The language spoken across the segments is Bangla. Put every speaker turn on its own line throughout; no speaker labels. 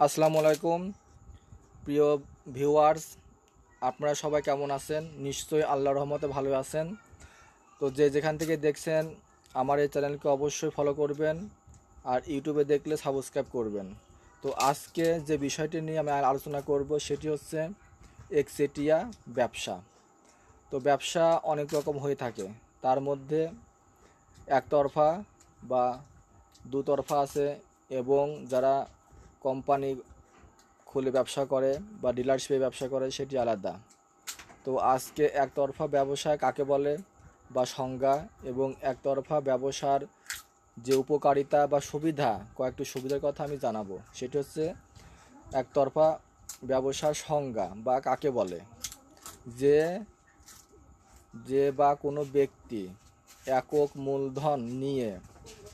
আসসালামু আলাইকুম প্রিয় ভিউয়ার্স, আপনারা সবাই কেমন আছেন? নিশ্চয়ই আল্লাহর রহমতে ভালো আছেন। তো যে যেখান থেকে দেখছেন আমার এই চ্যানেলকে অবশ্যই ফলো করবেন, আর ইউটিউবে দেখলে সাবস্ক্রাইব করবেন। তো আজকে যে বিষয়টি নিয়ে আমি আলোচনা করব সেটি হচ্ছে একচেটিয়া ব্যবসা। তো ব্যবসা অনেক রকম হয়ে থাকে, তার মধ্যে একতরফা বা দুতরফা আছে, এবং যারা কোম্পানি খুলে ব্যবসা করে বা ডিলারশিপে ব্যবসা করে সেটি আলাদা। তো আজকে একতরফা ব্যবসা কাকে বলে বা সংজ্ঞা, এবং একতরফা ব্যবসার যে উপকারিতা বা সুবিধা, কয়েকটি সুবিধার কথা আমি জানাবো। সেটি হচ্ছে একতরফা ব্যবসার সংজ্ঞা বা কাকে বলে। যে যে বা কোনো ব্যক্তি একক মূলধন নিয়ে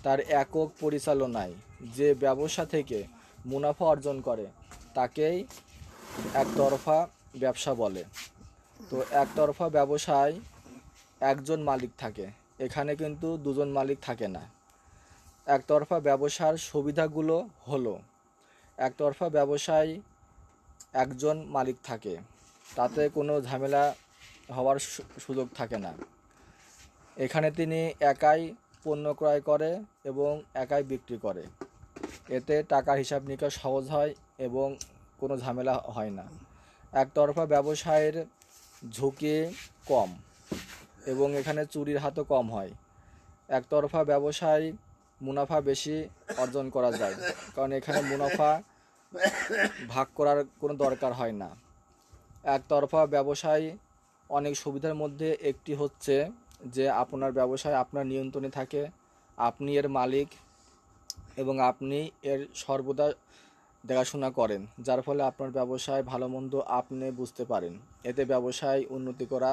তার একক পরিচালনায় যে ব্যবসা থেকে মুনাফা অর্জন করে তাকেই একতরফা ব্যবসা বলে। তো একতরফা ব্যবসায় একজন মালিক থাকে, এখানে কিন্তু দুজন মালিক থাকে না। একতরফা ব্যবসার সুবিধাগুলো হলো, একতরফা ব্যবসায় একজন মালিক থাকে, তাতে কোনো ঝামেলা হওয়ার সুযোগ থাকে না। এখানে তিনি একাই পণ্য ক্রয় করে এবং একাই বিক্রি করে, এতে টাকার হিসাব নিকাশ সহজ হয় এবং কোনো ঝামেলা হয় না। একতরফা ব্যবসায়ের ঝুঁকি কম এবং এখানে চুরির হাতও কম হয়। একতরফা ব্যবসায় মুনাফা বেশি অর্জন করা যায়, কারণ এখানে মুনাফা ভাগ করার কোনো দরকার হয় না। একতরফা ব্যবসায় অনেক সুবিধার মধ্যে একটি হচ্ছে যে আপনার ব্যবসায় আপনার নিয়ন্ত্রণে থাকে, আপনি এর মালিক এবং আপনি এর সর্বদা দেখাশোনা করেন, যার ফলে আপনার ব্যবসায় ভালো মন্দ আপনি বুঝতে পারেন। এতে ব্যবসায় উন্নতি করা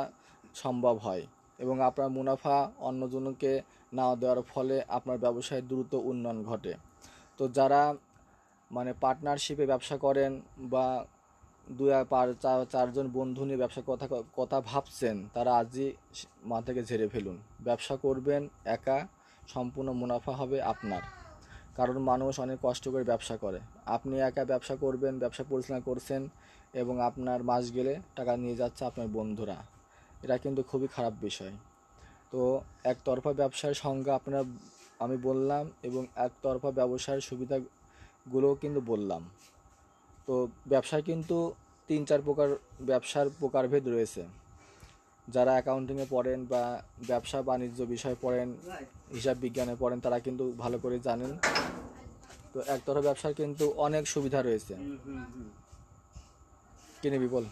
সম্ভব হয় এবং আপনার মুনাফা অন্যজনকে না দেওয়ার ফলে আপনার ব্যবসায় দ্রুত উন্নয়ন ঘটে। তো যারা পার্টনারশিপে ব্যবসা করেন বা চারজন বন্ধু নিয়ে ব্যবসা কথা ভাবছেন, তারা আজই মাথা থেকে ঝেড়ে ফেলুন। ব্যবসা করবেন একা, সম্পূর্ণ মুনাফা হবে আপনার, কারণ মানুষ অনেক কষ্ট করে ব্যবসা করে। আপনি একা ব্যবসা করবেন, ব্যবসা পরিচালনা করছেন এবং আপনার মাস গেলে টাকা নিয়ে যাচ্ছে আপনার বন্ধুরা, এটা কিন্তু খুবই খারাপ বিষয়। তো একতরফা ব্যবসার সংজ্ঞা আমি বললাম এবং একতরফা ব্যবসার সুবিধাগুলোও কিন্তু বললাম। তো ব্যবসায় কিন্তু 3-4 প্রকার ব্যবসার প্রকারভেদ রয়েছে। যারা অ্যাকাউন্টিংয়ে পড়েন বা ব্যবসা বাণিজ্য বিষয় পড়েন, হিসাব বিজ্ঞানে পড়েন, তারা কিন্তু ভালো করে জানেন। তো একতরফা ব্যবসার কিন্তু অনেক সুবিধা রয়েছে। কি নিবি বল?